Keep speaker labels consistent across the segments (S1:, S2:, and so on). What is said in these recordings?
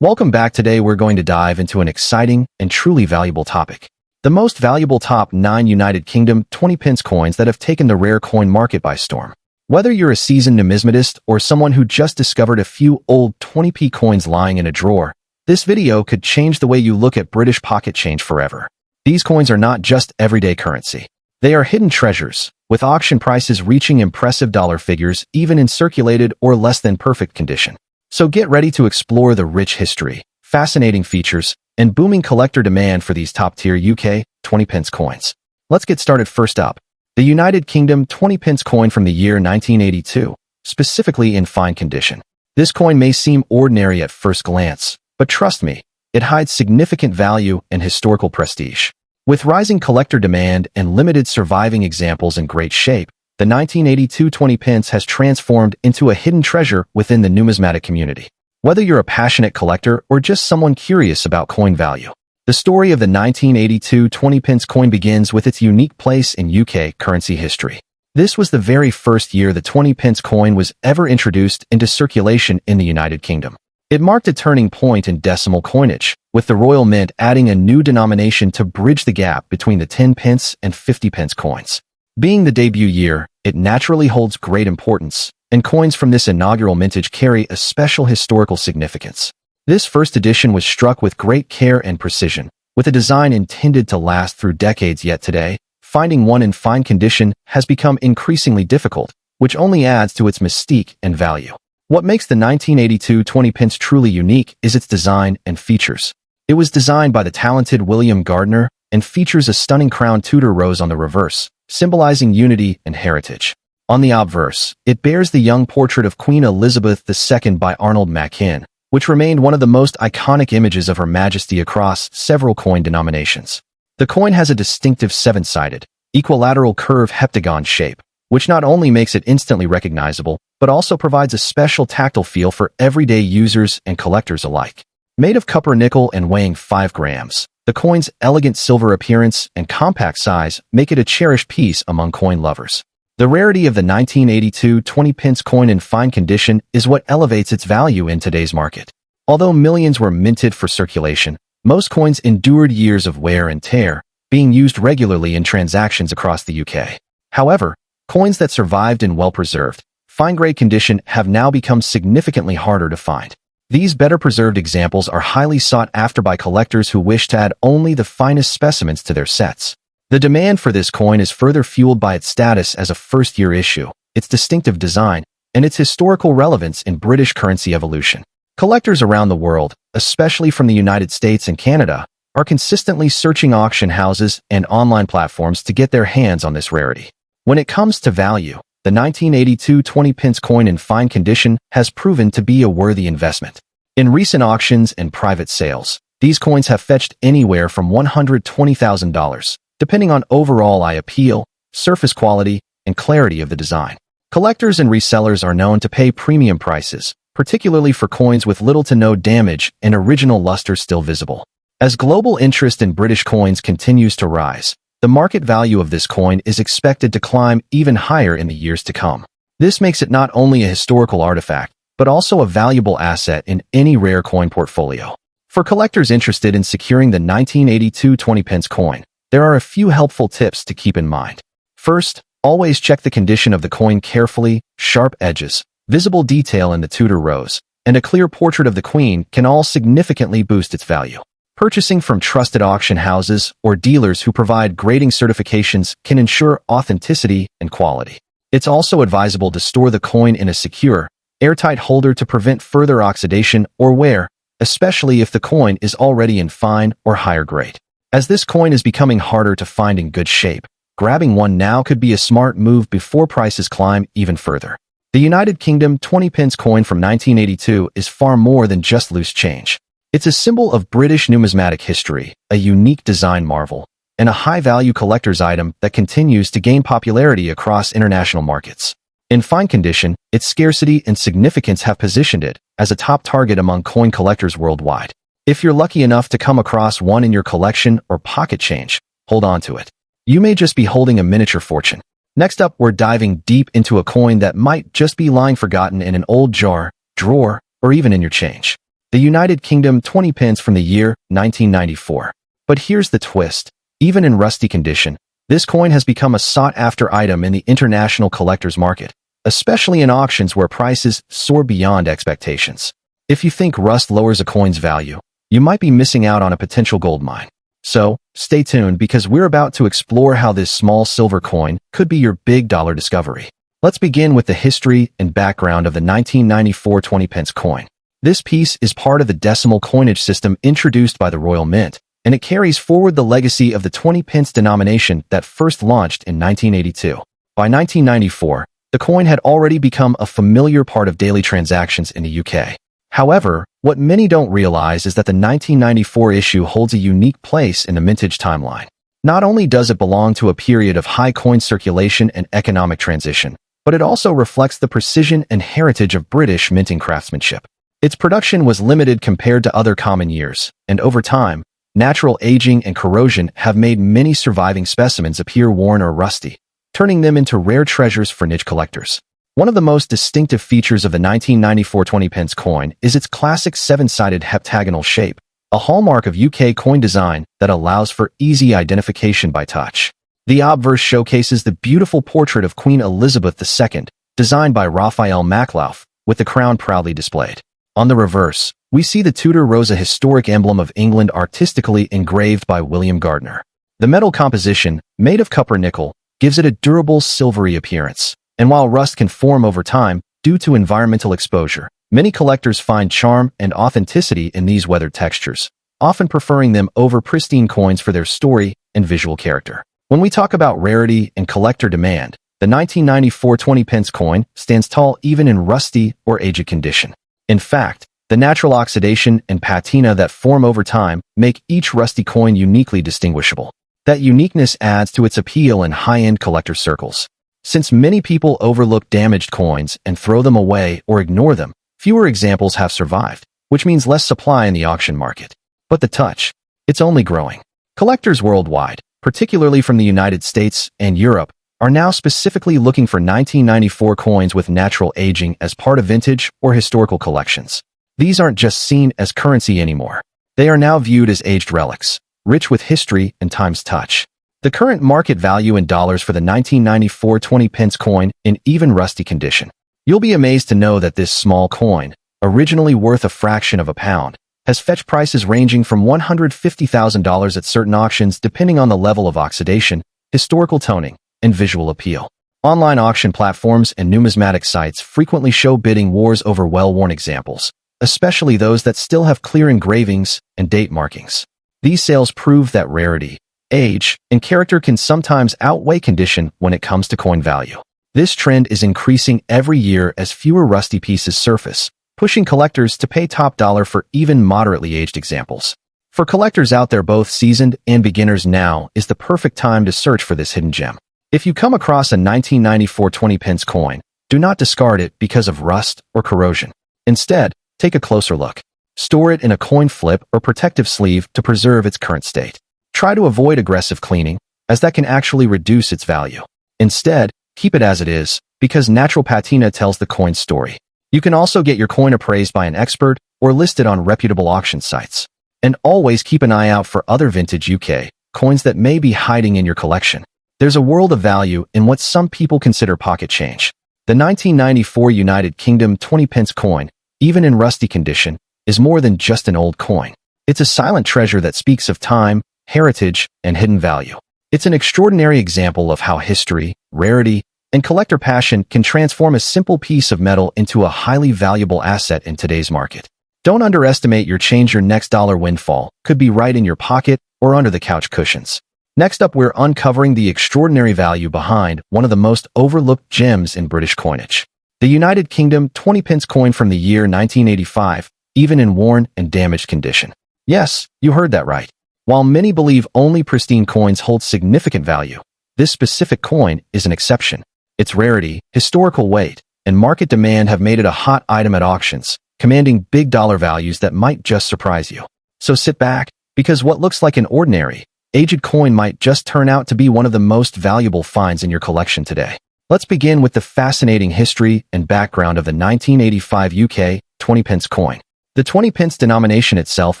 S1: Welcome back. Today we're going to dive into an exciting and truly valuable topic. The most valuable top 9 United Kingdom 20 pence coins that have taken the rare coin market by storm. Whether you're a seasoned numismatist or someone who just discovered a few old 20p coins lying in a drawer, this video could change the way you look at British pocket change forever. These coins are not just everyday currency. They are hidden treasures, with auction prices reaching impressive dollar figures even in circulated or less than perfect condition. So get ready to explore the rich history, fascinating features, and booming collector demand for these top-tier UK 20 pence coins. Let's get started. First up, the United Kingdom 20 pence coin from the year 1982, specifically in fine condition. This coin may seem ordinary at first glance, but trust me, it hides significant value and historical prestige. With rising collector demand and limited surviving examples in great shape, the 1982 20 pence has transformed into a hidden treasure within the numismatic community. Whether you're a passionate collector or just someone curious about coin value, the story of the 1982 20 pence coin begins with its unique place in UK currency history. This was the very first year the 20 pence coin was ever introduced into circulation in the United Kingdom. It marked a turning point in decimal coinage, with the Royal Mint adding a new denomination to bridge the gap between the 10 pence and 50 pence coins. Being the debut year, it naturally holds great importance, and coins from this inaugural mintage carry a special historical significance. This first edition was struck with great care and precision, with a design intended to last through decades. Yet today, finding one in fine condition has become increasingly difficult, which only adds to its mystique and value. What makes the 1982 20 pence truly unique is its design and features. It was designed by the talented William Gardner and features a stunning crown Tudor rose on the reverse, symbolizing unity and heritage. On the obverse, it bears the young portrait of Queen Elizabeth II by Arnold Machin, which remained one of the most iconic images of Her Majesty across several coin denominations. The coin has a distinctive 7-sided, equilateral curve heptagon shape, which not only makes it instantly recognizable, but also provides a special tactile feel for everyday users and collectors alike. Made of copper nickel and weighing 5 grams, the coin's elegant silver appearance and compact size make it a cherished piece among coin lovers. The rarity of the 1982 20 pence coin in fine condition is what elevates its value in today's market. Although millions were minted for circulation, most coins endured years of wear and tear, being used regularly in transactions across the UK. However, coins that survived in well-preserved, fine-grade condition have now become significantly harder to find. These better-preserved examples are highly sought after by collectors who wish to add only the finest specimens to their sets. The demand for this coin is further fueled by its status as a first-year issue, its distinctive design, and its historical relevance in British currency evolution. Collectors around the world, especially from the United States and Canada, are consistently searching auction houses and online platforms to get their hands on this rarity. When it comes to value, the 1982 20 pence coin in fine condition has proven to be a worthy investment. In recent auctions and private sales, these coins have fetched anywhere from $120,000, depending on overall eye appeal, surface quality, and clarity of the design. Collectors and resellers are known to pay premium prices, particularly for coins with little to no damage and original luster still visible. As global interest in British coins continues to rise, the market value of this coin is expected to climb even higher in the years to come. This makes it not only a historical artifact, but also a valuable asset in any rare coin portfolio. For collectors interested in securing the 1982 20 pence coin, there are a few helpful tips to keep in mind. First, always check the condition of the coin carefully. Sharp edges, visible detail in the Tudor rose, and a clear portrait of the Queen can all significantly boost its value. Purchasing from trusted auction houses or dealers who provide grading certifications can ensure authenticity and quality. It's also advisable to store the coin in a secure, airtight holder to prevent further oxidation or wear, especially if the coin is already in fine or higher grade. As this coin is becoming harder to find in good shape, grabbing one now could be a smart move before prices climb even further. The United Kingdom 20 pence coin from 1982 is far more than just loose change. It's a symbol of British numismatic history, a unique design marvel, and a high-value collector's item that continues to gain popularity across international markets. In fine condition, its scarcity and significance have positioned it as a top target among coin collectors worldwide. If you're lucky enough to come across one in your collection or pocket change, hold on to it. You may just be holding a miniature fortune. Next up, we're diving deep into a coin that might just be lying forgotten in an old jar, drawer, or even in your change. the United Kingdom 20 pence from the year 1994. But here's the twist. Even in rusty condition, this coin has become a sought-after item in the international collector's market, especially in auctions where prices soar beyond expectations. If you think rust lowers a coin's value, you might be missing out on a potential gold mine. So, stay tuned because we're about to explore how this small silver coin could be your big dollar discovery. Let's begin with the history and background of the 1994 20 pence coin. This piece is part of the decimal coinage system introduced by the Royal Mint, and it carries forward the legacy of the 20 pence denomination that first launched in 1982. By 1994, the coin had already become a familiar part of daily transactions in the UK. However, what many don't realize is that the 1994 issue holds a unique place in the mintage timeline. Not only does it belong to a period of high coin circulation and economic transition, but it also reflects the precision and heritage of British minting craftsmanship. Its production was limited compared to other common years, and over time, natural aging and corrosion have made many surviving specimens appear worn or rusty, turning them into rare treasures for niche collectors. One of the most distinctive features of the 1994 20 pence coin is its classic seven-sided heptagonal shape, a hallmark of UK coin design that allows for easy identification by touch. The obverse showcases the beautiful portrait of Queen Elizabeth II, designed by Raphael Maklauf, with the crown proudly displayed. On the reverse, we see the Tudor rose, a historic emblem of England artistically engraved by William Gardner. The metal composition, made of copper nickel, gives it a durable silvery appearance, and while rust can form over time due to environmental exposure, many collectors find charm and authenticity in these weathered textures, often preferring them over pristine coins for their story and visual character. When we talk about rarity and collector demand, the 1994 20 pence coin stands tall even in rusty or aged condition. In fact, the natural oxidation and patina that form over time make each rusty coin uniquely distinguishable. That uniqueness adds to its appeal in high-end collector circles. Since many people overlook damaged coins and throw them away or ignore them, fewer examples have survived, which means less supply in the auction market. But the touch, it's only growing. Collectors worldwide, particularly from the United States and Europe, are now specifically looking for 1994 coins with natural aging as part of vintage or historical collections. These aren't just seen as currency anymore. They are now viewed as aged relics, rich with history and time's touch. The current market value in dollars for the 1994 20 pence coin in even rusty condition. You'll be amazed to know that this small coin, originally worth a fraction of a pound, has fetched prices ranging from $150,000 at certain auctions depending on the level of oxidation, historical toning, and visual appeal. Online auction platforms and numismatic sites frequently show bidding wars over well-worn examples, especially those that still have clear engravings and date markings. These sales prove that rarity, age, and character can sometimes outweigh condition when it comes to coin value. This trend is increasing every year as fewer rusty pieces surface, pushing collectors to pay top dollar for even moderately aged examples. For collectors out there, both seasoned and beginners, now is the perfect time to search for this hidden gem. If you come across a 1994 20 pence coin, do not discard it because of rust or corrosion. Instead, take a closer look. Store it in a coin flip or protective sleeve to preserve its current state. Try to avoid aggressive cleaning, as that can actually reduce its value. Instead, keep it as it is, because natural patina tells the coin's story. You can also get your coin appraised by an expert or listed on reputable auction sites. And always keep an eye out for other vintage UK coins that may be hiding in your collection. There's a world of value in what some people consider pocket change. The 1994 United Kingdom 20 pence coin, even in rusty condition, is more than just an old coin. It's a silent treasure that speaks of time, heritage, and hidden value. It's an extraordinary example of how history, rarity, and collector passion can transform a simple piece of metal into a highly valuable asset in today's market. Don't underestimate your change. Your next dollar windfall could be right in your pocket or under the couch cushions. Next up, we're uncovering the extraordinary value behind one of the most overlooked gems in British coinage. The United Kingdom 20 pence coin from the year 1985, even in worn and damaged condition. Yes, you heard that right. While many believe only pristine coins hold significant value, this specific coin is an exception. Its rarity, historical weight, and market demand have made it a hot item at auctions, commanding big dollar values that might just surprise you. So sit back, because what looks like an ordinary, aged coin might just turn out to be one of the most valuable finds in your collection today. Let's begin with the fascinating history and background of the 1985 UK 20 pence coin. The 20 pence denomination itself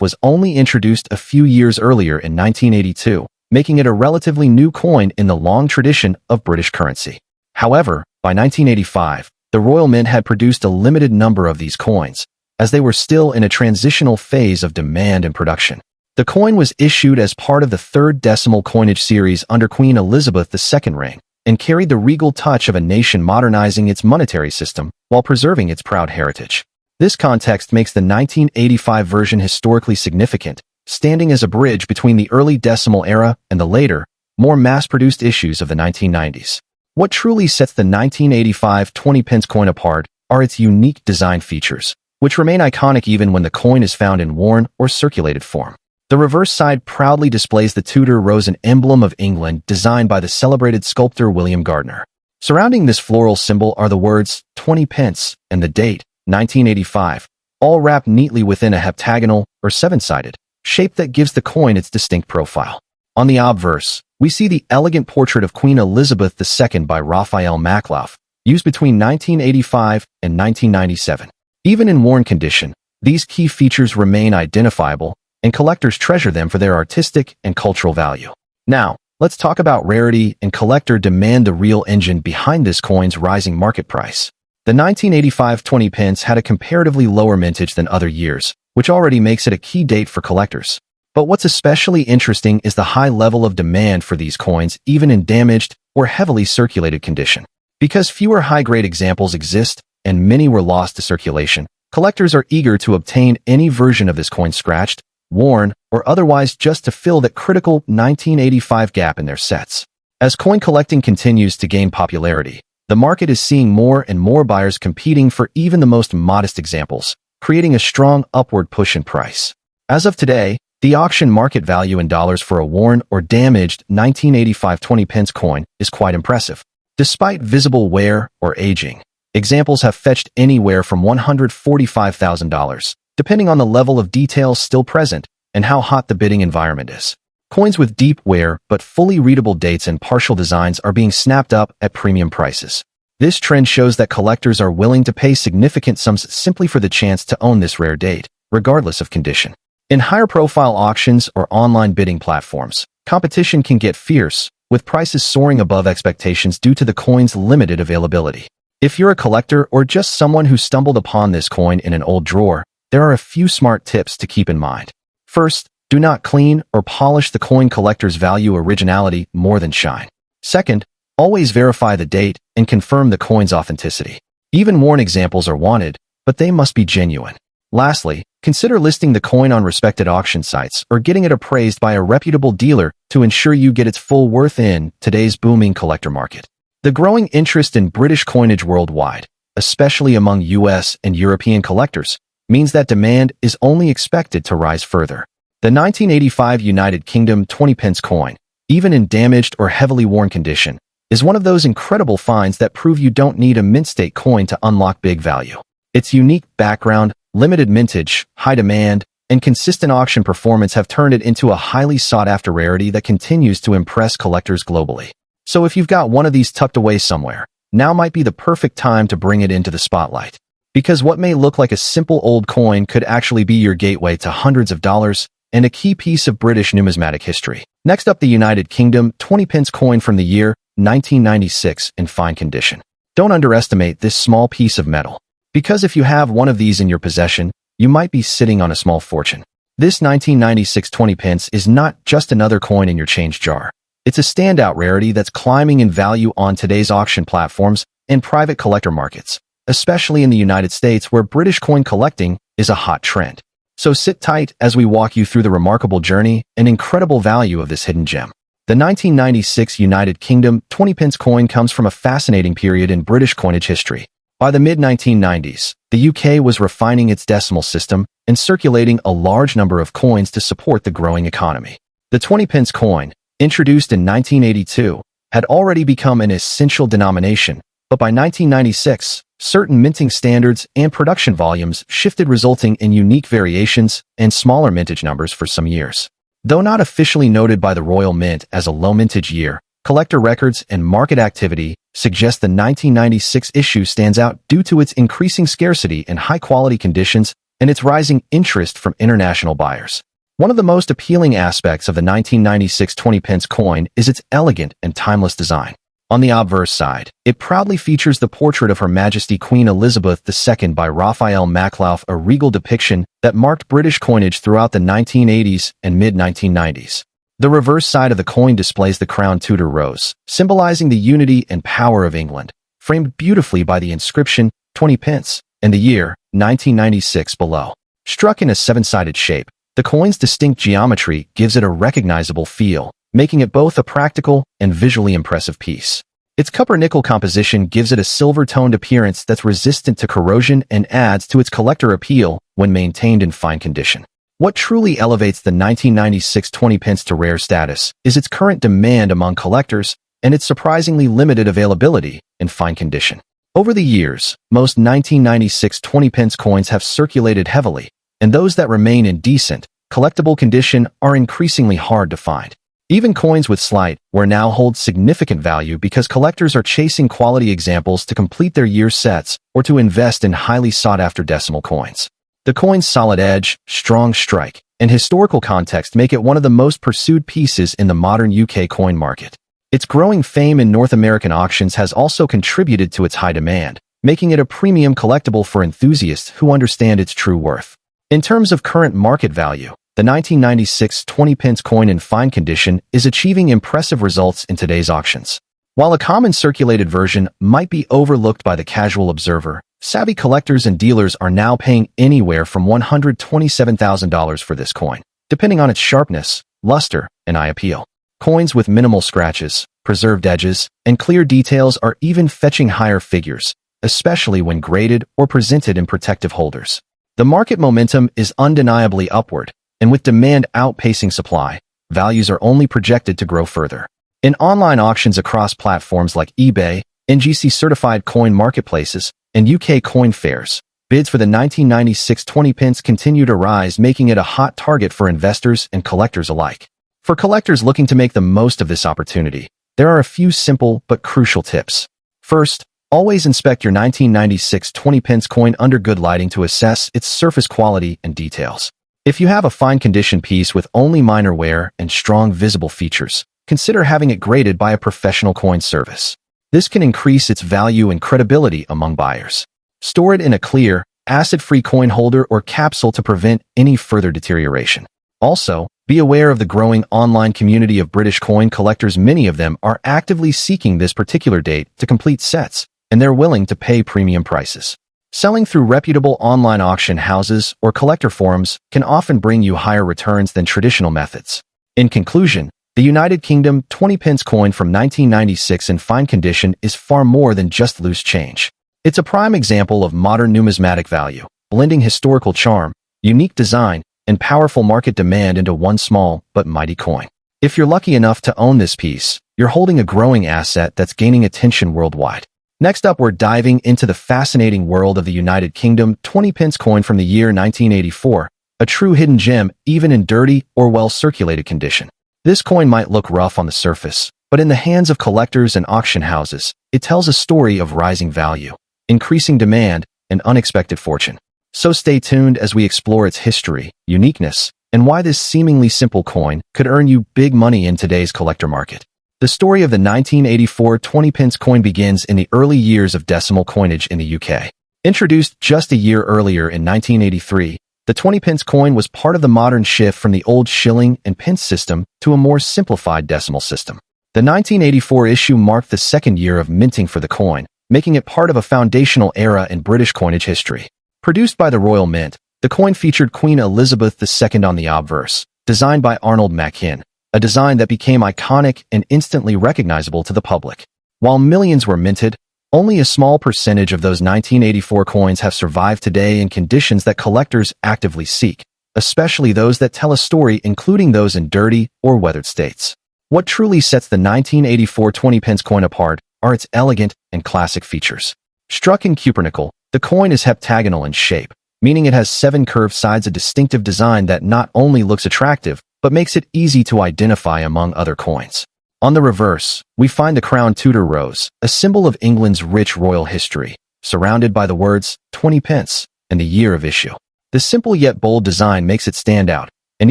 S1: was only introduced a few years earlier in 1982, making it a relatively new coin in the long tradition of British currency. However, by 1985, the Royal Mint had produced a limited number of these coins, as they were still in a transitional phase of demand and production. The coin was issued as part of the third decimal coinage series under Queen Elizabeth II's reign, and carried the regal touch of a nation modernizing its monetary system while preserving its proud heritage. This context makes the 1985 version historically significant, standing as a bridge between the early decimal era and the later, more mass-produced issues of the 1990s. What truly sets the 1985 20 pence coin apart are its unique design features, which remain iconic even when the coin is found in worn or circulated form. The reverse side proudly displays the Tudor rose, an emblem of England designed by the celebrated sculptor William Gardner. Surrounding this floral symbol are the words 20 pence and the date, 1985, all wrapped neatly within a heptagonal or seven-sided shape that gives the coin its distinct profile. On the obverse, we see the elegant portrait of Queen Elizabeth II by Raphael Makloff, used between 1985 and 1997. Even in worn condition, these key features remain identifiable, and collectors treasure them for their artistic and cultural value. Now, let's talk about rarity and collector demand, the real engine behind this coin's rising market price. The 1985 20 pence had a comparatively lower mintage than other years, which already makes it a key date for collectors. But what's especially interesting is the high level of demand for these coins even in damaged or heavily circulated condition. Because fewer high-grade examples exist, and many were lost to circulation, collectors are eager to obtain any version of this coin scratched, worn, or otherwise just to fill that critical 1985 gap in their sets. As coin collecting continues to gain popularity, the market is seeing more and more buyers competing for even the most modest examples, creating a strong upward push in price. As of today, the auction market value in dollars for a worn or damaged 1985 20 pence coin is quite impressive. Despite visible wear or aging, examples have fetched anywhere from $145,000, depending on the level of detail still present and how hot the bidding environment is. Coins with deep wear but fully readable dates and partial designs are being snapped up at premium prices. This trend shows that collectors are willing to pay significant sums simply for the chance to own this rare date, regardless of condition. In higher-profile auctions or online bidding platforms, competition can get fierce, with prices soaring above expectations due to the coin's limited availability. If you're a collector or just someone who stumbled upon this coin in an old drawer, there are a few smart tips to keep in mind. First, do not clean or polish the coin. Collectors value originality more than shine. Second, always verify the date and confirm the coin's authenticity. Even worn examples are wanted, but they must be genuine. Lastly, consider listing the coin on respected auction sites or getting it appraised by a reputable dealer to ensure you get its full worth in today's booming collector market. The growing interest in British coinage worldwide, especially among US and European collectors, means that demand is only expected to rise further. The 1985 United Kingdom 20 pence coin, even in damaged or heavily worn condition, is one of those incredible finds that prove you don't need a mint-state coin to unlock big value. Its unique background, limited mintage, high demand, and consistent auction performance have turned it into a highly sought-after rarity that continues to impress collectors globally. So if you've got one of these tucked away somewhere, now might be the perfect time to bring it into the spotlight. Because what may look like a simple old coin could actually be your gateway to hundreds of dollars and a key piece of British numismatic history. Next up, the United Kingdom 20 pence coin from the year 1996 in fine condition. Don't underestimate this small piece of metal, because if you have one of these in your possession, you might be sitting on a small fortune. This 1996 20 pence is not just another coin in your change jar. It's a standout rarity that's climbing in value on today's auction platforms and private collector markets, especially in the United States where British coin collecting is a hot trend. So sit tight as we walk you through the remarkable journey and incredible value of this hidden gem. The 1996 United Kingdom 20 pence coin comes from a fascinating period in British coinage history. By the mid-1990s, the UK was refining its decimal system and circulating a large number of coins to support the growing economy. The 20 pence coin, introduced in 1982, had already become an essential denomination, but by 1996, certain minting standards and production volumes shifted, resulting in unique variations and smaller mintage numbers for some years. Though not officially noted by the Royal Mint as a low mintage year, collector records and market activity suggest the 1996 issue stands out due to its increasing scarcity and high-quality conditions and its rising interest from international buyers. One of the most appealing aspects of the 1996 20 pence coin is its elegant and timeless design. On the obverse side, it proudly features the portrait of Her Majesty Queen Elizabeth II by Raphael Maklauf, a regal depiction that marked British coinage throughout the 1980s and mid-1990s. The reverse side of the coin displays the Crown Tudor rose, symbolizing the unity and power of England, framed beautifully by the inscription 20 pence and the year 1996 below. Struck in a seven-sided shape, the coin's distinct geometry gives it a recognizable feel, making it both a practical and visually impressive piece. Its copper-nickel composition gives it a silver-toned appearance that's resistant to corrosion and adds to its collector appeal when maintained in fine condition. What truly elevates the 1996 20 pence to rare status is its current demand among collectors and its surprisingly limited availability in fine condition. Over the years, most 1996 20 pence coins have circulated heavily, and those that remain in decent, collectible condition are increasingly hard to find. Even coins with slight wear now hold significant value because collectors are chasing quality examples to complete their year sets or to invest in highly sought-after decimal coins. The coin's solid edge, strong strike, and historical context make it one of the most pursued pieces in the modern UK coin market. Its growing fame in North American auctions has also contributed to its high demand, making it a premium collectible for enthusiasts who understand its true worth. In terms of current market value, the 1996 20 pence coin in fine condition is achieving impressive results in today's auctions. While a common circulated version might be overlooked by the casual observer, savvy collectors and dealers are now paying anywhere from $127,000 for this coin, depending on its sharpness, luster, and eye appeal. Coins with minimal scratches, preserved edges, and clear details are even fetching higher figures, especially when graded or presented in protective holders. The market momentum is undeniably upward, and with demand outpacing supply, values are only projected to grow further. In online auctions across platforms like eBay, NGC-certified coin marketplaces, and UK coin fairs, bids for the 1996 20 pence continue to rise, making it a hot target for investors and collectors alike. For collectors looking to make the most of this opportunity, there are a few simple but crucial tips. First, always inspect your 1996 20 pence coin under good lighting to assess its surface quality and details. If you have a fine condition piece with only minor wear and strong visible features, consider having it graded by a professional coin service. This can increase its value and credibility among buyers. Store it in a clear, acid-free coin holder or capsule to prevent any further deterioration. Also, be aware of the growing online community of British coin collectors. Many of them are actively seeking this particular date to complete sets, and they're willing to pay premium prices. Selling through reputable online auction houses or collector forums can often bring you higher returns than traditional methods. In conclusion, the United Kingdom 20 pence coin from 1996 in fine condition is far more than just loose change. It's a prime example of modern numismatic value, blending historical charm, unique design, and powerful market demand into one small but mighty coin. If you're lucky enough to own this piece, you're holding a growing asset that's gaining attention worldwide. Next up, we're diving into the fascinating world of the United Kingdom 20 pence coin from the year 1984, a true hidden gem even in dirty or well-circulated condition. This coin might look rough on the surface, but in the hands of collectors and auction houses, it tells a story of rising value, increasing demand, and unexpected fortune. So stay tuned as we explore its history, uniqueness, and why this seemingly simple coin could earn you big money in today's collector market. The story of the 1984 20 pence coin begins in the early years of decimal coinage in the UK. Introduced just a year earlier in 1983, the 20 pence coin was part of the modern shift from the old shilling and pence system to a more simplified decimal system. The 1984 issue marked the second year of minting for the coin, making it part of a foundational era in British coinage history. Produced by the Royal Mint, the coin featured Queen Elizabeth II on the obverse, designed by Arnold Machin, a design that became iconic and instantly recognizable to the public. While millions were minted, only a small percentage of those 1984 coins have survived today in conditions that collectors actively seek, especially those that tell a story, including those in dirty or weathered states. What truly sets the 1984 20 pence coin apart are its elegant and classic features. Struck in cupronickel, the coin is heptagonal in shape, meaning it has 7 curved sides, a distinctive design that not only looks attractive, but makes it easy to identify among other coins. On the reverse, we find the Crown Tudor rose, a symbol of England's rich royal history, surrounded by the words 20 pence and the year of issue. The simple yet bold design makes it stand out, and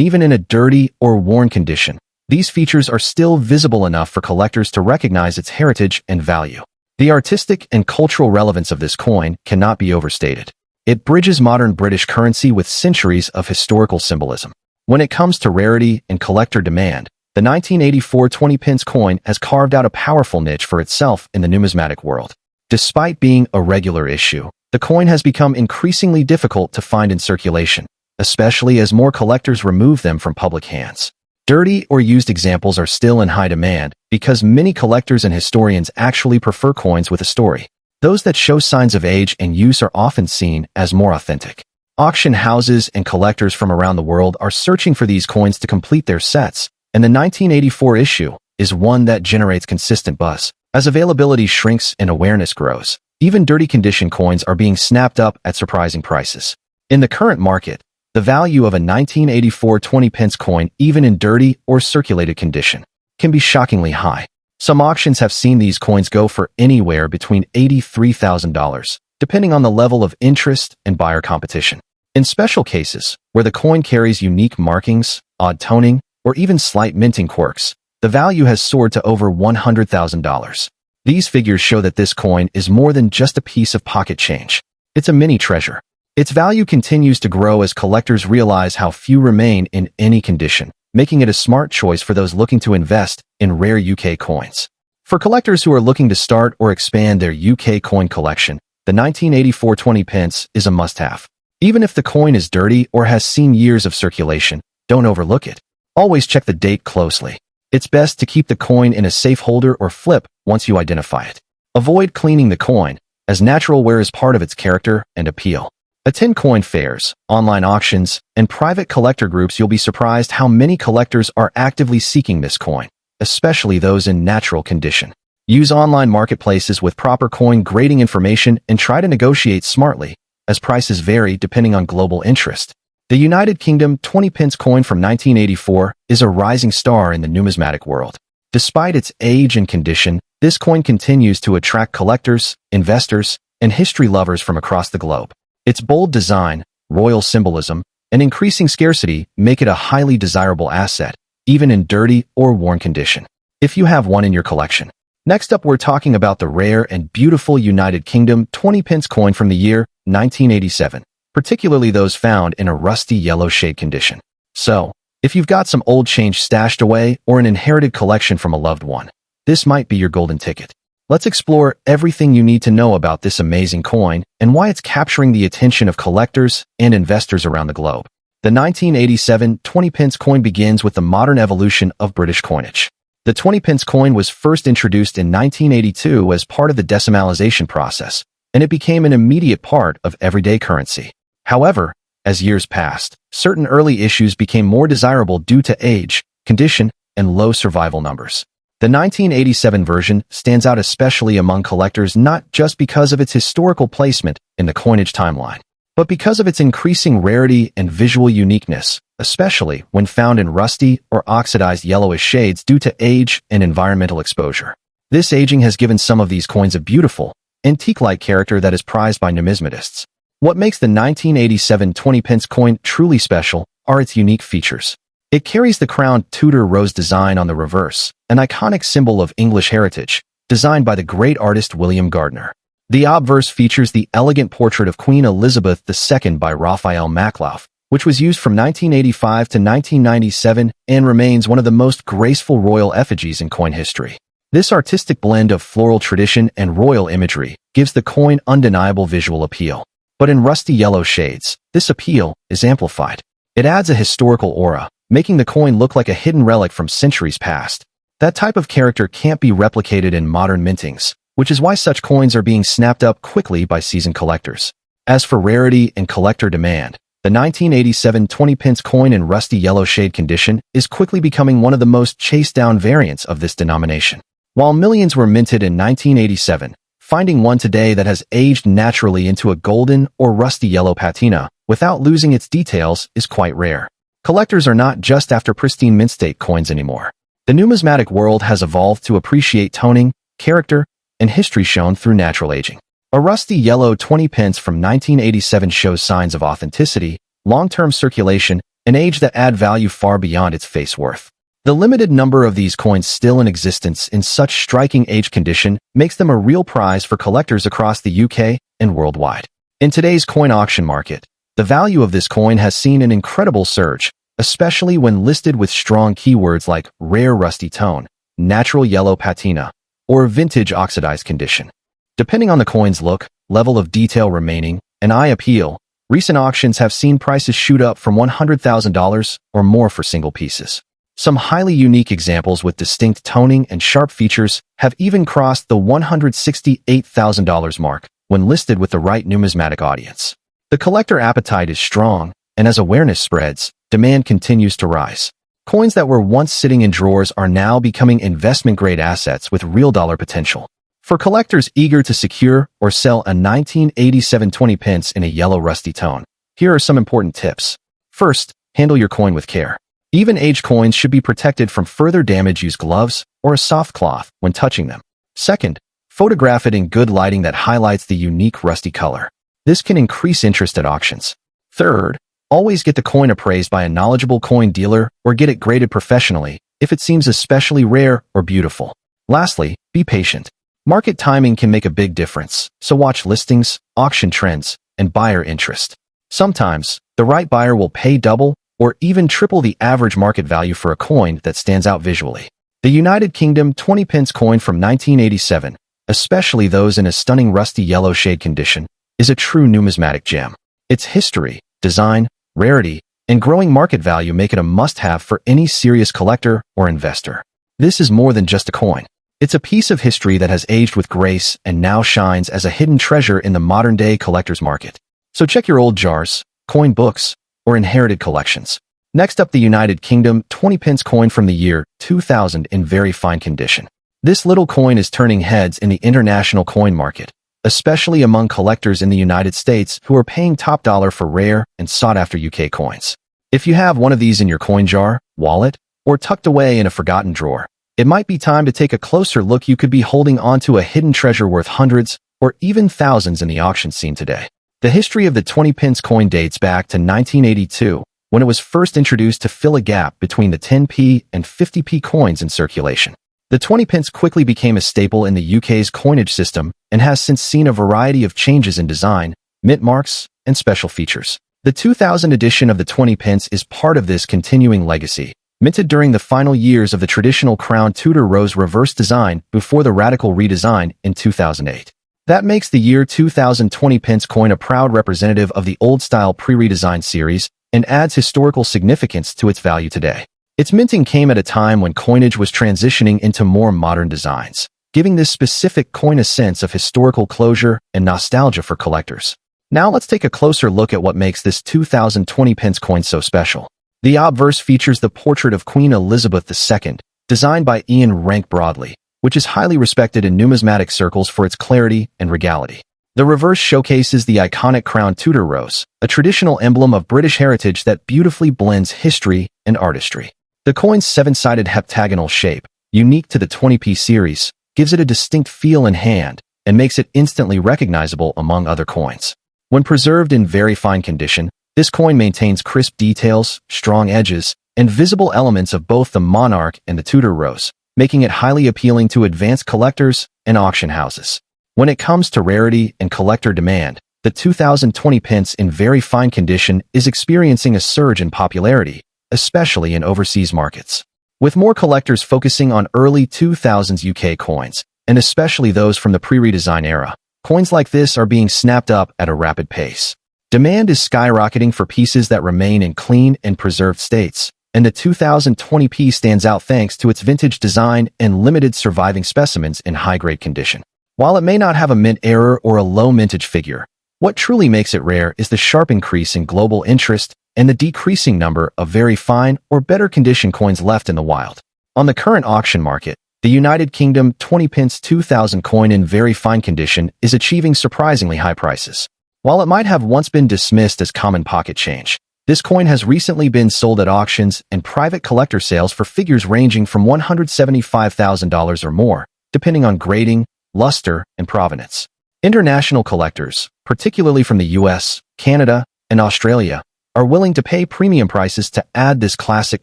S1: even in a dirty or worn condition, these features are still visible enough for collectors to recognize its heritage and value. The artistic and cultural relevance of this coin cannot be overstated. It bridges modern British currency with centuries of historical symbolism. When it comes to rarity and collector demand, the 1984 20-pence coin has carved out a powerful niche for itself in the numismatic world. Despite being a regular issue, the coin has become increasingly difficult to find in circulation, especially as more collectors remove them from public hands. Dirty or used examples are still in high demand because many collectors and historians actually prefer coins with a story. Those that show signs of age and use are often seen as more authentic. Auction houses and collectors from around the world are searching for these coins to complete their sets, and the 1984 issue is one that generates consistent buzz. As availability shrinks and awareness grows, even dirty condition coins are being snapped up at surprising prices. In the current market, the value of a 1984 20-pence coin, even in dirty or circulated condition, can be shockingly high. Some auctions have seen these coins go for anywhere between $83,000, depending on the level of interest and buyer competition. In special cases, where the coin carries unique markings, odd toning, or even slight minting quirks, the value has soared to over $100,000. These figures show that this coin is more than just a piece of pocket change. It's a mini treasure. Its value continues to grow as collectors realize how few remain in any condition, making it a smart choice for those looking to invest in rare UK coins. For collectors who are looking to start or expand their UK coin collection, the 1984 20-pence is a must-have. Even if the coin is dirty or has seen years of circulation, don't overlook it. Always check the date closely. It's best to keep the coin in a safe holder or flip once you identify it. Avoid cleaning the coin, as natural wear is part of its character and appeal. Attend coin fairs, online auctions, and private collector groups. You'll be surprised how many collectors are actively seeking this coin, especially those in natural condition. Use online marketplaces with proper coin grading information and try to negotiate smartly, as prices vary depending on global interest. The United Kingdom 20-pence coin from 1984 is a rising star in the numismatic world. Despite its age and condition, this coin continues to attract collectors, investors, and history lovers from across the globe. Its bold design, royal symbolism, and increasing scarcity make it a highly desirable asset, even in dirty or worn condition, if you have one in your collection. Next up, we're talking about the rare and beautiful United Kingdom 20-pence coin from the year 1987, particularly those found in a rusty yellow shade condition. So, if you've got some old change stashed away or an inherited collection from a loved one, this might be your golden ticket. Let's explore everything you need to know about this amazing coin and why it's capturing the attention of collectors and investors around the globe. The 1987 20-pence coin begins with the modern evolution of British coinage. The 20-pence coin was first introduced in 1982 as part of the decimalization process, and it became an immediate part of everyday currency. However, as years passed, certain early issues became more desirable due to age, condition, and low survival numbers. The 1987 version stands out especially among collectors not just because of its historical placement in the coinage timeline, but because of its increasing rarity and visual uniqueness, especially when found in rusty or oxidized yellowish shades due to age and environmental exposure. This aging has given some of these coins a beautiful, antique-like character that is prized by numismatists. What makes the 1987 20-pence coin truly special are its unique features. It carries the crowned Tudor rose design on the reverse, an iconic symbol of English heritage, designed by the great artist William Gardner. The obverse features the elegant portrait of Queen Elizabeth II by Raphael Makloff, which was used from 1985 to 1997 and remains one of the most graceful royal effigies in coin history. This artistic blend of floral tradition and royal imagery gives the coin undeniable visual appeal. But in rusty yellow shades, this appeal is amplified. It adds a historical aura, making the coin look like a hidden relic from centuries past. That type of character can't be replicated in modern mintings, which is why such coins are being snapped up quickly by seasoned collectors. As for rarity and collector demand, the 1987 20-pence coin in rusty yellow shade condition is quickly becoming one of the most chased-down variants of this denomination. While millions were minted in 1987, finding one today that has aged naturally into a golden or rusty yellow patina without losing its details is quite rare. Collectors are not just after pristine mint state coins anymore. The numismatic world has evolved to appreciate toning, character, and history shown through natural aging. A rusty yellow 20-pence from 1987 shows signs of authenticity, long-term circulation, and age that add value far beyond its face worth. The limited number of these coins still in existence in such striking age condition makes them a real prize for collectors across the UK and worldwide. In today's coin auction market, the value of this coin has seen an incredible surge, especially when listed with strong keywords like rare rusty tone, natural yellow patina, or vintage oxidized condition. Depending on the coin's look, level of detail remaining, and eye appeal, recent auctions have seen prices shoot up from $100,000 or more for single pieces. Some highly unique examples with distinct toning and sharp features have even crossed the $168,000 mark when listed with the right numismatic audience. The collector appetite is strong, and as awareness spreads, demand continues to rise. Coins that were once sitting in drawers are now becoming investment-grade assets with real dollar potential. For collectors eager to secure or sell a 1987 20 pence in a yellow rusty tone, here are some important tips. First, handle your coin with care. Even aged coins should be protected from further damage. Use gloves or a soft cloth when touching them. Second, photograph it in good lighting that highlights the unique rusty color. This can increase interest at auctions. Third, always get the coin appraised by a knowledgeable coin dealer or get it graded professionally if it seems especially rare or beautiful. Lastly, be patient. Market timing can make a big difference, so watch listings, auction trends, and buyer interest. Sometimes, the right buyer will pay double or even triple the average market value for a coin that stands out visually. The United Kingdom 20 pence coin from 1987, especially those in a stunning rusty yellow shade condition, is a true numismatic gem. Its history, design, rarity, and growing market value make it a must-have for any serious collector or investor. This is more than just a coin. It's a piece of history that has aged with grace and now shines as a hidden treasure in the modern-day collector's market. So check your old jars, coin books, or inherited collections. Next up, the United Kingdom 20 pence coin from the year 2000 in very fine condition. This little coin is turning heads in the international coin market, especially among collectors in the United States who are paying top dollar for rare and sought-after UK coins. If you have one of these in your coin jar, wallet, or tucked away in a forgotten drawer, it might be time to take a closer look. You could be holding onto a hidden treasure worth hundreds or even thousands in the auction scene today. The history of the 20 pence coin dates back to 1982, when it was first introduced to fill a gap between the 10p and 50p coins in circulation. The 20 pence quickly became a staple in the UK's coinage system and has since seen a variety of changes in design, mint marks, and special features. The 2000 edition of the 20 pence is part of this continuing legacy, minted during the final years of the traditional Crown Tudor Rose reverse design before the radical redesign in 2008. That makes the year 2000 20 pence coin a proud representative of the old-style pre-redesign series and adds historical significance to its value today. Its minting came at a time when coinage was transitioning into more modern designs, giving this specific coin a sense of historical closure and nostalgia for collectors. Now let's take a closer look at what makes this 2000 20 pence coin so special. The obverse features the portrait of Queen Elizabeth II, designed by Ian Rank Broadley, which is highly respected in numismatic circles for its clarity and regality. The reverse showcases the iconic Crown Tudor Rose, a traditional emblem of British heritage that beautifully blends history and artistry. The coin's seven-sided heptagonal shape, unique to the 20p series, gives it a distinct feel in hand and makes it instantly recognizable among other coins. When preserved in very fine condition, this coin maintains crisp details, strong edges, and visible elements of both the monarch and the Tudor Rose, making it highly appealing to advanced collectors and auction houses. When it comes to rarity and collector demand, the 2000 20 pence in very fine condition is experiencing a surge in popularity, especially in overseas markets. With more collectors focusing on early 2000s UK coins, and especially those from the pre-redesign era, coins like this are being snapped up at a rapid pace. Demand is skyrocketing for pieces that remain in clean and preserved states, and the 2020p stands out thanks to its vintage design and limited surviving specimens in high-grade condition. While it may not have a mint error or a low mintage figure, what truly makes it rare is the sharp increase in global interest and the decreasing number of very fine or better condition coins left in the wild. On the current auction market, the United Kingdom 20 pence 2000 coin in very fine condition is achieving surprisingly high prices. While it might have once been dismissed as common pocket change, this coin has recently been sold at auctions and private collector sales for figures ranging from $175,000 or more, depending on grading, luster, and provenance. International collectors, particularly from the US, Canada, and Australia, are willing to pay premium prices to add this classic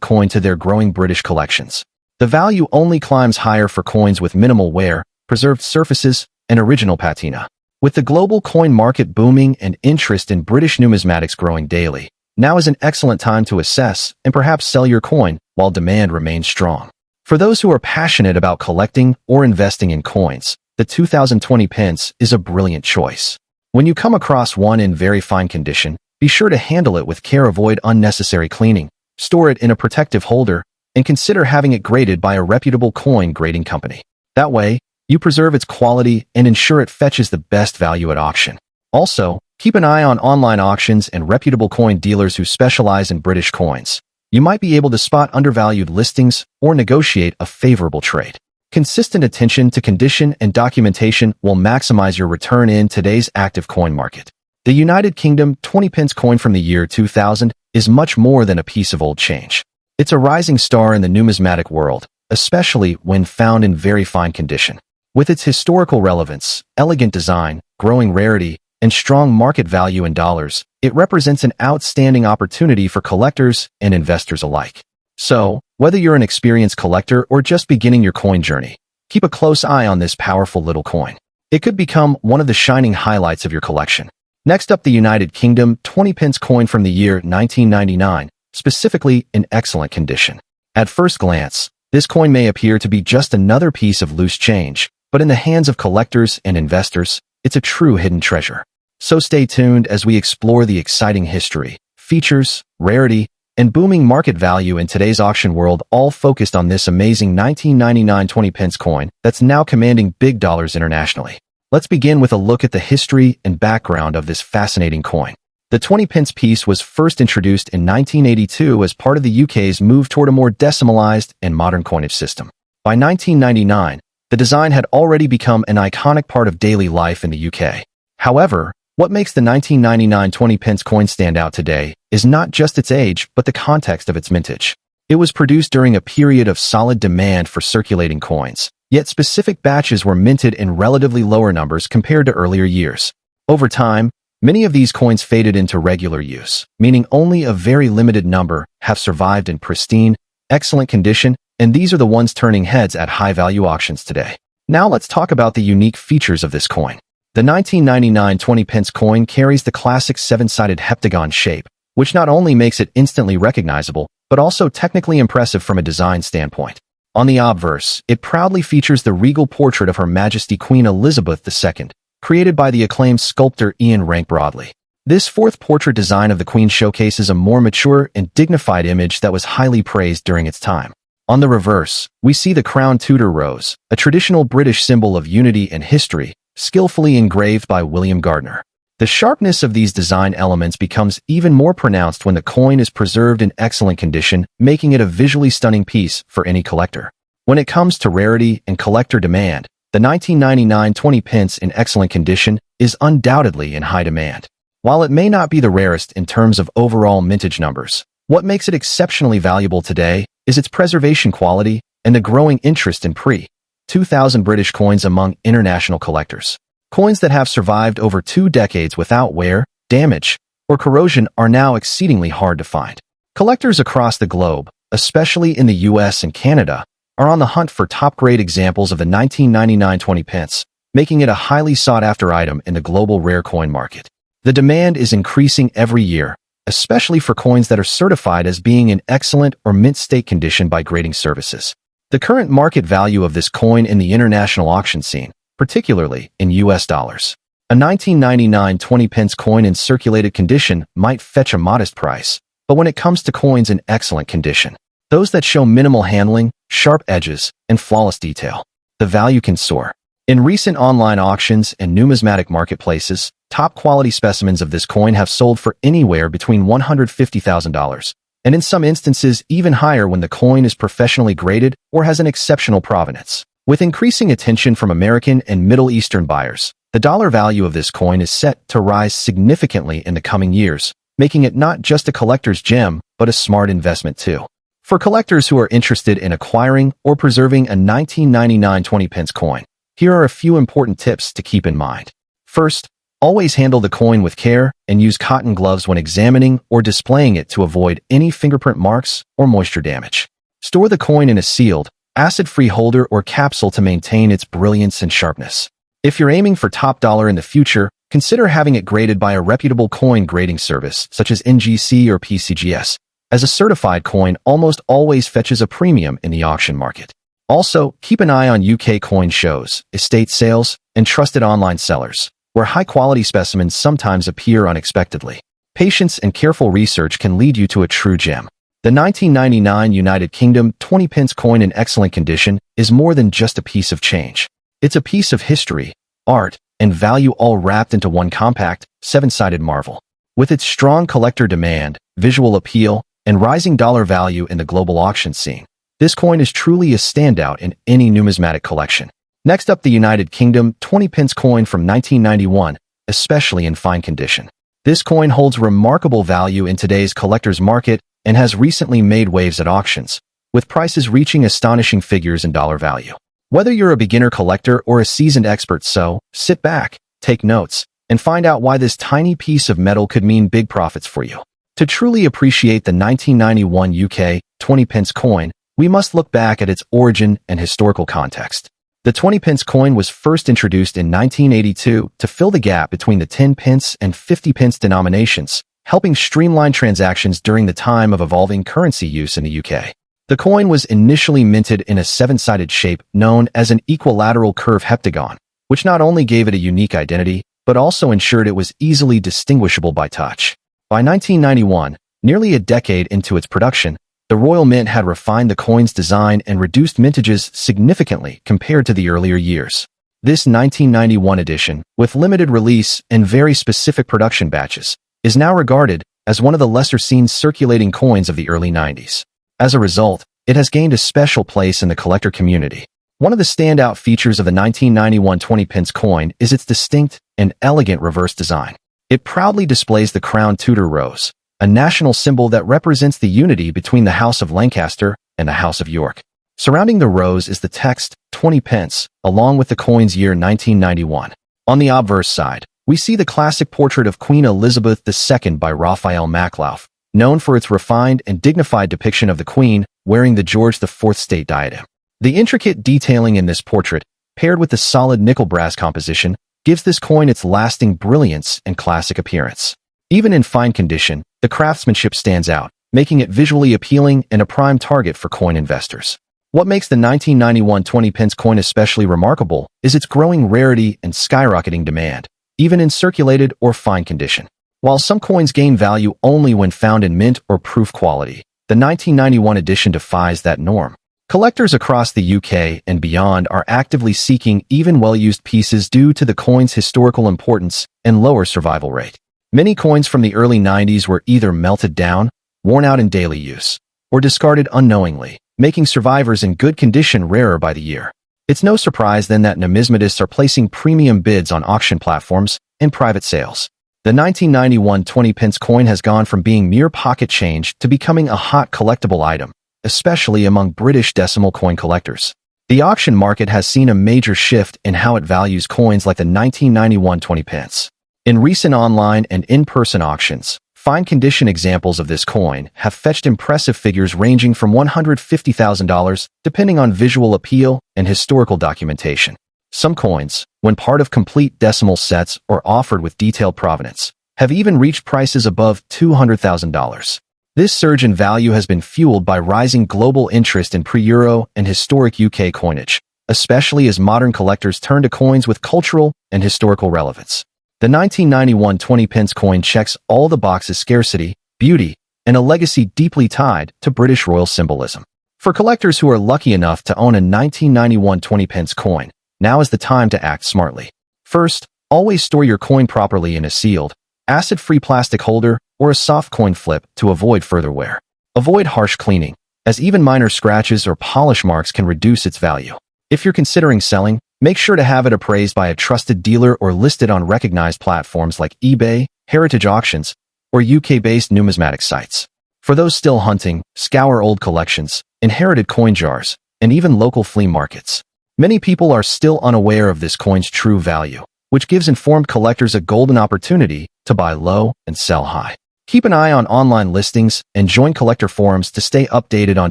S1: coin to their growing British collections. The value only climbs higher for coins with minimal wear, preserved surfaces, and original patina. With the global coin market booming and interest in British numismatics growing daily, now is an excellent time to assess and perhaps sell your coin while demand remains strong. For those who are passionate about collecting or investing in coins, the 2020 Pence is a brilliant choice. When you come across one in very fine condition, be sure to handle it with care, avoid unnecessary cleaning, store it in a protective holder, and consider having it graded by a reputable coin grading company. That way, you preserve its quality and ensure it fetches the best value at auction. Also, keep an eye on online auctions and reputable coin dealers who specialize in British coins. You might be able to spot undervalued listings or negotiate a favorable trade. Consistent attention to condition and documentation will maximize your return in today's active coin market. The United Kingdom 20 pence coin from the year 2000 is much more than a piece of old change. It's a rising star in the numismatic world, especially when found in very fine condition. With its historical relevance, elegant design, growing rarity, and strong market value in dollars, it represents an outstanding opportunity for collectors and investors alike. So, whether you're an experienced collector or just beginning your coin journey, keep a close eye on this powerful little coin. It could become one of the shining highlights of your collection. Next up, the United Kingdom 20 pence coin from the year 1999, specifically in excellent condition. At first glance, this coin may appear to be just another piece of loose change, but in the hands of collectors and investors, it's a true hidden treasure. So stay tuned as we explore the exciting history, features, rarity, and booming market value in today's auction world, all focused on this amazing 1999 20 pence coin that's now commanding big dollars internationally. Let's begin with a look at the history and background of this fascinating coin. The 20 pence piece was first introduced in 1982 as part of the UK's move toward a more decimalized and modern coinage system. By 1999, the design had already become an iconic part of daily life in the UK. However, what makes the 1999 20 pence coin stand out today is not just its age, but the context of its mintage. It was produced during a period of solid demand for circulating coins, yet specific batches were minted in relatively lower numbers compared to earlier years. Over time, many of these coins faded into regular use, meaning only a very limited number have survived in pristine, excellent condition, and these are the ones turning heads at high-value auctions today. Now let's talk about the unique features of this coin. The 1999 20 pence coin carries the classic seven-sided heptagon shape, which not only makes it instantly recognizable, but also technically impressive from a design standpoint. On the obverse, it proudly features the regal portrait of Her Majesty Queen Elizabeth II, created by the acclaimed sculptor Ian Rank Broadley. This fourth portrait design of the Queen showcases a more mature and dignified image that was highly praised during its time. On the reverse, we see the crown Tudor rose, a traditional British symbol of unity and history, skillfully engraved by William Gardner. The sharpness of these design elements becomes even more pronounced when the coin is preserved in excellent condition, making it a visually stunning piece for any collector. When it comes to rarity and collector demand, the 1999 20 pence in excellent condition is undoubtedly in high demand. While it may not be the rarest in terms of overall mintage numbers, what makes it exceptionally valuable today is its preservation quality and the growing interest in pre-2000 British coins among international collectors. Coins that have survived over 2 decades without wear, damage, or corrosion are now exceedingly hard to find. Collectors across the globe, especially in the US and Canada, are on the hunt for top-grade examples of the 1999 20 pence, making it a highly sought-after item in the global rare coin market. The demand is increasing every year, especially for coins that are certified as being in excellent or mint state condition by grading services. The current market value of this coin in the international auction scene, particularly in US dollars. A 1999 20 pence coin in circulated condition might fetch a modest price, but when it comes to coins in excellent condition, those that show minimal handling, sharp edges, and flawless detail, the value can soar. In recent online auctions and numismatic marketplaces, top-quality specimens of this coin have sold for anywhere between $150,000, and in some instances even higher when the coin is professionally graded or has an exceptional provenance. With increasing attention from American and Middle Eastern buyers, the dollar value of this coin is set to rise significantly in the coming years, making it not just a collector's gem, but a smart investment too. For collectors who are interested in acquiring or preserving a 1999 20 pence coin, here are a few important tips to keep in mind. First, Always handle the coin with care and use cotton gloves when examining or displaying it to avoid any fingerprint marks or moisture damage. Store the coin in a sealed, acid-free holder or capsule to maintain its brilliance and sharpness. If you're aiming for top dollar in the future, consider having it graded by a reputable coin grading service such as NGC or PCGS, as a certified coin almost always fetches a premium in the auction market. Also, keep an eye on UK coin shows, estate sales, and trusted online sellers, where high-quality specimens sometimes appear unexpectedly. Patience and careful research can lead you to a true gem. The 1999 United Kingdom 20 pence coin in excellent condition is more than just a piece of change. It's a piece of history, art, and value all wrapped into one compact, seven-sided marvel. With its strong collector demand, visual appeal, and rising dollar value in the global auction scene, this coin is truly a standout in any numismatic collection. Next up, the United Kingdom 20 pence coin from 1991, especially in fine condition. This coin holds remarkable value in today's collector's market and has recently made waves at auctions, with prices reaching astonishing figures in dollar value. Whether you're a beginner collector or a seasoned expert, so sit back, take notes, and find out why this tiny piece of metal could mean big profits for you. To truly appreciate the 1991 UK 20 pence coin, we must look back at its origin and historical context. The 20 pence coin was first introduced in 1982 to fill the gap between the 10 pence and 50 pence denominations, helping streamline transactions during the time of evolving currency use in the UK. The coin was initially minted in a seven-sided shape known as an equilateral curve heptagon, which not only gave it a unique identity, but also ensured it was easily distinguishable by touch. By 1991, nearly a decade into its production, the Royal Mint had refined the coin's design and reduced mintages significantly compared to the earlier years. This 1991 edition, with limited release and very specific production batches, is now regarded as one of the lesser-seen circulating coins of the early 90s. As a result, it has gained a special place in the collector community. One of the standout features of the 1991 20 pence coin is its distinct and elegant reverse design. It proudly displays the crown Tudor rose, a national symbol that represents the unity between the House of Lancaster and the House of York. Surrounding the rose is the text 20 pence, along with the coin's year 1991. On the obverse side, we see the classic portrait of Queen Elizabeth II by Raphael Maklauf, known for its refined and dignified depiction of the Queen wearing the George IV state diadem. The intricate detailing in this portrait, paired with the solid nickel brass composition, gives this coin its lasting brilliance and classic appearance. Even in fine condition, the craftsmanship stands out, making it visually appealing and a prime target for coin investors. What makes the 1991 20 pence coin especially remarkable is its growing rarity and skyrocketing demand, even in circulated or fine condition. While some coins gain value only when found in mint or proof quality, the 1991 edition defies that norm. Collectors across the UK and beyond are actively seeking even well-used pieces due to the coin's historical importance and lower survival rate. Many coins from the early 90s were either melted down, worn out in daily use, or discarded unknowingly, making survivors in good condition rarer by the year. It's no surprise then that numismatists are placing premium bids on auction platforms and private sales. The 1991 20 pence coin has gone from being mere pocket change to becoming a hot collectible item, especially among British decimal coin collectors. The auction market has seen a major shift in how it values coins like the 1991 20 pence. In recent online and in-person auctions, fine condition examples of this coin have fetched impressive figures ranging from $150,000 depending on visual appeal and historical documentation. Some coins, when part of complete decimal sets or offered with detailed provenance, have even reached prices above $200,000. This surge in value has been fueled by rising global interest in pre-Euro and historic UK coinage, especially as modern collectors turn to coins with cultural and historical relevance. The 1991 20 pence coin checks all the boxes: scarcity, beauty, and a legacy deeply tied to British royal symbolism. For collectors who are lucky enough to own a 1991 20 pence coin, now is the time to act smartly. First, always store your coin properly in a sealed, acid-free plastic holder or a soft coin flip to avoid further wear. Avoid harsh cleaning, as even minor scratches or polish marks can reduce its value. If you're considering selling, make sure to have it appraised by a trusted dealer or listed on recognized platforms like eBay, Heritage Auctions, or UK-based numismatic sites. For those still hunting, scour old collections, inherited coin jars, and even local flea markets. Many people are still unaware of this coin's true value, which gives informed collectors a golden opportunity to buy low and sell high. Keep an eye on online listings and join collector forums to stay updated on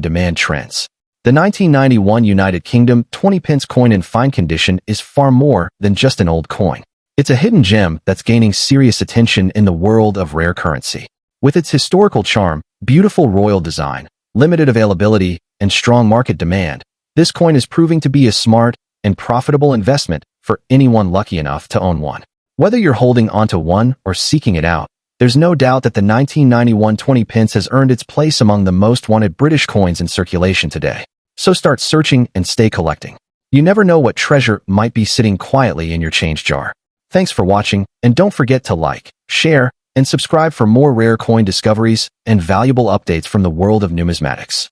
S1: demand trends. The 1991 United Kingdom 20-pence coin in fine condition is far more than just an old coin. It's a hidden gem that's gaining serious attention in the world of rare currency. With its historical charm, beautiful royal design, limited availability, and strong market demand, this coin is proving to be a smart and profitable investment for anyone lucky enough to own one. Whether you're holding onto one or seeking it out, there's no doubt that the 1991 20-pence has earned its place among the most wanted British coins in circulation today. So start searching and stay collecting. You never know what treasure might be sitting quietly in your change jar. Thanks for watching, and don't forget to like, share, and subscribe for more rare coin discoveries and valuable updates from the world of numismatics.